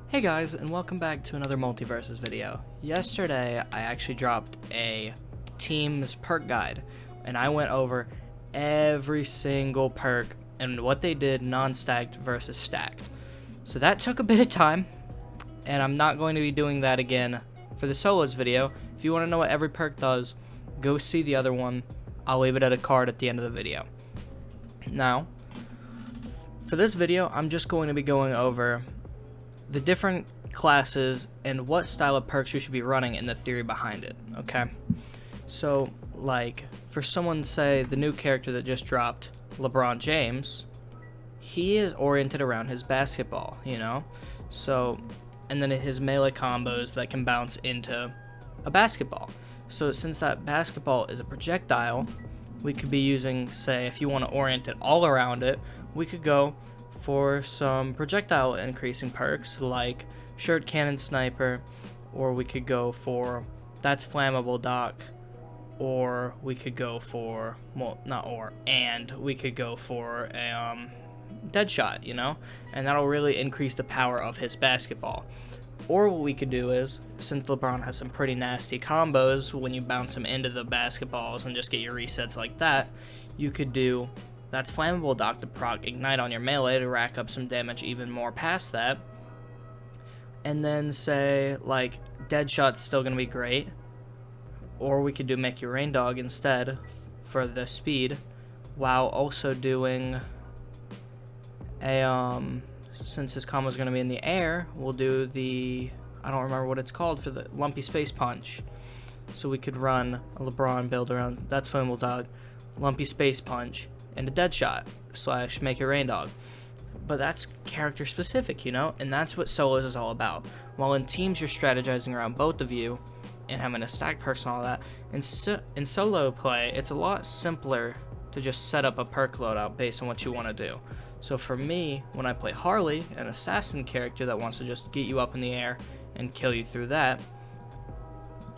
Hey guys, and welcome back to another MultiVersus video. Yesterday, I actually dropped a team's perk guide, and I went over every single perk and what they did non-stacked versus stacked. So that took a bit of time, and I'm not going to be doing that again for the solos video. If you want to know what every perk does, go see the other one. I'll leave it at a card at the end of the video. Now, for this video, I'm just going to be going over the different classes and what style of perks you should be running and the theory behind it, okay? So, like, for someone, say, the new character that just dropped, Lebron James, he is oriented around his basketball, you know? So, and then his melee combos that can bounce into a basketball. So, since that basketball is a projectile, we could be using, say, if you want to orient it all around it, we could go for some projectile increasing perks like shirt cannon sniper, or we could go for that's flammable doc, or we could go for, well, not or, and we could go for a dead shot, you know, and that'll really increase the power of his basketball. Or what we could do is, since LeBron has some pretty nasty combos when you bounce him into the basketballs and just get your resets like that, you could do that's flammable doc to proc ignite on your melee to rack up some damage even more past that. And then say like dead shot's still gonna be great. Or we could do make your Reindog instead for the speed, while also doing a since his combo's gonna be in the air, we'll do the, I don't remember what it's called, for the lumpy space punch. So we could run a LeBron build around that's flammable dog, lumpy space punch, and a dead shot / make a Reindog. But that's character specific, you know, and that's what solos is all about. While in teams you're strategizing around both of you and having a stack perks and all that, in solo play it's a lot simpler to just set up a perk loadout based on what you want to do. So for me, when I play Harley, an assassin character that wants to just get you up in the air and kill you through that,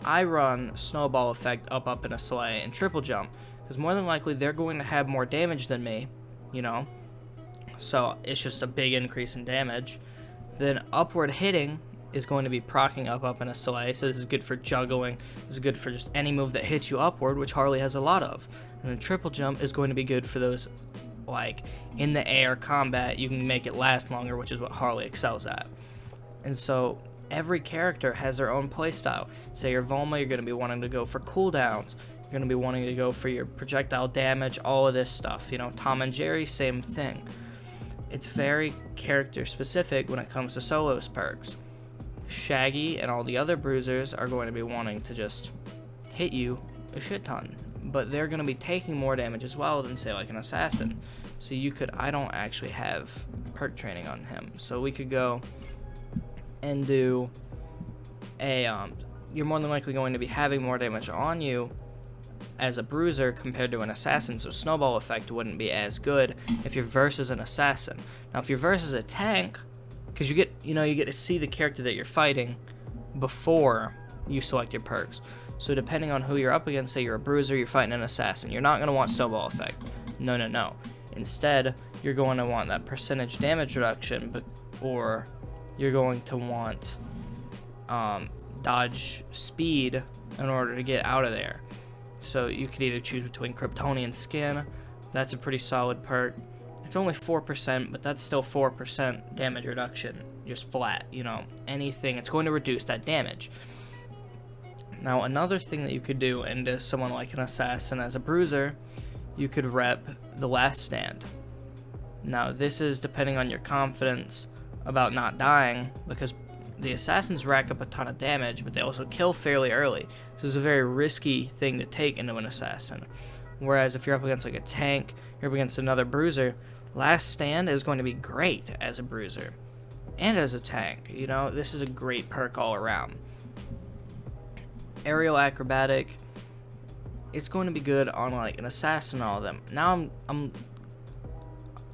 I run snowball effect up in a sleigh and triple jump, because more than likely they're going to have more damage than me, you know, so it's just a big increase in damage. Then upward hitting is going to be proccing up in a sleigh, so this is good for juggling, this is good for just any move that hits you upward, which Harley has a lot of. And then triple jump is going to be good for those like in the air combat, you can make it last longer, which is what Harley excels at. And so every character has their own playstyle. Say you're Velma, you're going to be wanting to go for cooldowns, you're going to be wanting to go for your projectile damage, all of this stuff, you know. Tom and Jerry, same thing. It's very character specific when it comes to solos perks. Shaggy and all the other bruisers are going to be wanting to just hit you a shit ton, but they're going to be taking more damage as well than, say, like an assassin. So you could, I don't actually have perk training on him, so we could go and do a you're more than likely going to be having more damage on you as a bruiser compared to an assassin, so snowball effect wouldn't be as good if you're versus an assassin. Now if you're versus a tank, because you get to see the character that you're fighting before you select your perks. So depending on who you're up against, say you're a bruiser, you're fighting an assassin, you're not going to want snowball effect. No. Instead, you're going to want that percentage damage reduction, or you're going to want dodge speed in order to get out of there. So you could either choose between Kryptonian Skin, that's a pretty solid perk. It's only 4%, but that's still 4% damage reduction, just flat, you know, anything, it's going to reduce that damage. Now another thing that you could do, and as someone like an assassin as a bruiser, you could rep the last stand. Now this is depending on your confidence about not dying, because the assassins rack up a ton of damage, but they also kill fairly early. So it's a very risky thing to take into an assassin. Whereas if you're up against like a tank, you're up against another bruiser, last stand is going to be great as a bruiser and as a tank. You know, this is a great perk all around. Aerial acrobatic, it's going to be good on like an assassin and all of them. Now I'm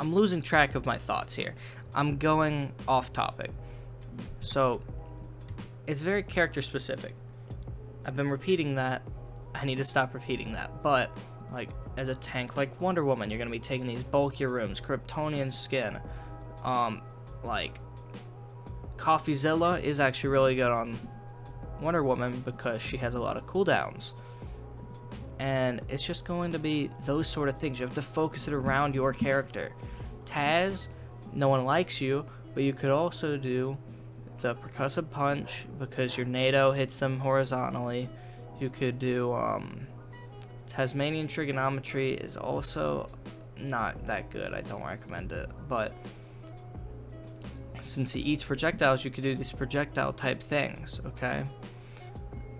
losing track of my thoughts here. I'm going off topic. So it's very character specific. I've been repeating that. I need to stop repeating that. But like as a tank like Wonder Woman, you're going to be taking these bulkier rooms, Kryptonian Skin, like Coffeezilla is actually really good on Wonder Woman because she has a lot of cooldowns. And it's just going to be those sort of things. You have to focus it around your character. Taz, no one likes you, but you could also do the percussive punch because your NATO hits them horizontally. You could do Tasmanian trigonometry is also not that good. I don't recommend it, but since he eats projectiles, you could do these projectile type things, okay?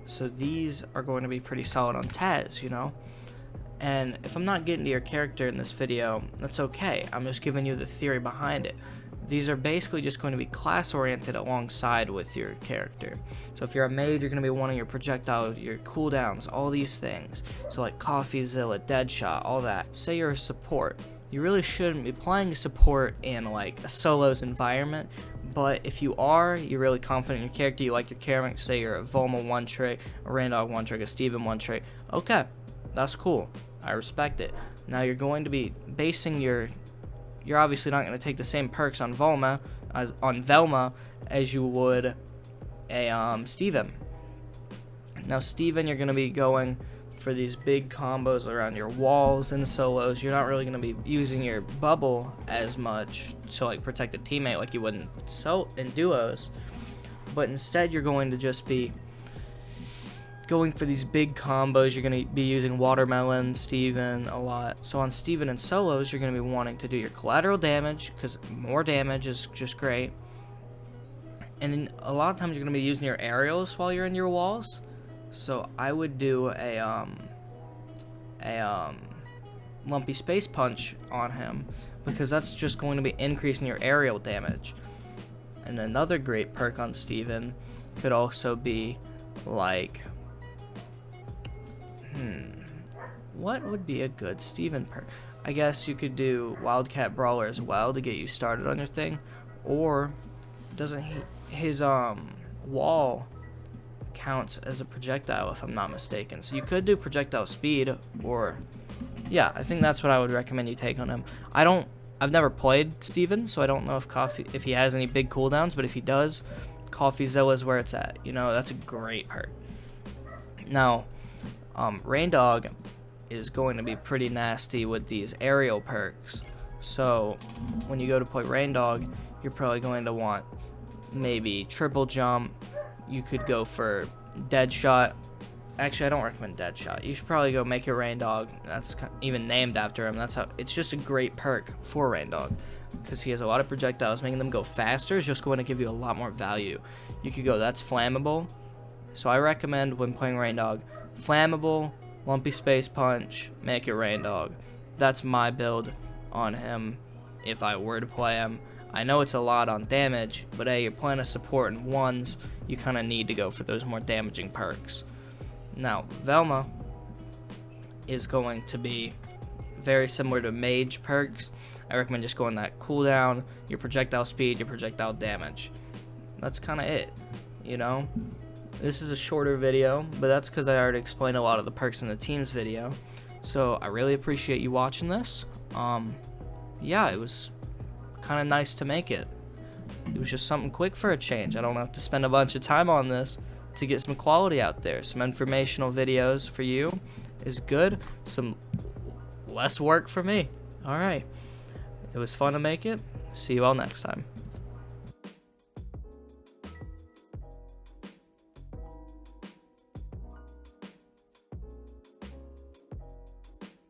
So these are going to be pretty solid on Taz, you know? And if I'm not getting to your character in this video, that's okay. I'm just giving you the theory behind it. These are basically just going to be class oriented alongside with your character. So if you're a mage, you're going to be wanting your projectile, your cooldowns, all these things. So like Coffeezilla, Deadshot, all that. Say you're a support. You really shouldn't be playing support in like a solos environment, but if you are, you're really confident in your character, you like your character, say you're a Velma one trick, a Reindog one trick, a Steven one trick, okay, that's cool, I respect it. Now you're going to be basing you're obviously not going to take the same perks on Velma as you would a Steven. Now Steven, you're going to be going for these big combos around your walls and solos. You're not really going to be using your bubble as much to like protect a teammate like you would in duos, but instead you're going to just be going for these big combos. You're going to be using Watermelon, Steven a lot. So on Steven and solos, you're going to be wanting to do your collateral damage because more damage is just great, and then a lot of times you're going to be using your aerials while you're in your walls. So I would do a lumpy space punch on him because that's just going to be increasing your aerial damage. And another great perk on Steven could also be like, what would be a good Steven perk? I guess you could do Wildcat Brawler as well to get you started on your thing, or doesn't his wall counts as a projectile if I'm not mistaken, so you could do projectile speed, or yeah, I think that's what I would recommend you take on him. I've never played Steven, so I don't know if he has any big cooldowns, but if he does, Coffeezilla is where it's at, you know. That's a great perk. Now Reindog is going to be pretty nasty with these aerial perks, so when you go to play Reindog, you're probably going to want maybe triple jump. You could go for Deadshot. Actually, I don't recommend Deadshot. You should probably go make it Reindog. That's even named after him. That's how. It's just a great perk for Reindog because he has a lot of projectiles. Making them go faster is just going to give you a lot more value. You could go, that's flammable. So I recommend when playing Reindog, flammable, lumpy space punch, make it Reindog. That's my build on him if I were to play him. I know it's a lot on damage, but hey, you're playing a support in ones, you kind of need to go for those more damaging perks. Now, Velma is going to be very similar to mage perks. I recommend just going that cooldown, your projectile speed, your projectile damage. That's kind of it, you know? This is a shorter video, but that's because I already explained a lot of the perks in the teams video. So I really appreciate you watching this. Yeah, it was kind of nice to make it. It was just something quick for a change. I don't have to spend a bunch of time on this to get some quality out there. Some informational videos for you is good. Some less work for me. Alright. It was fun to make it. See you all next time.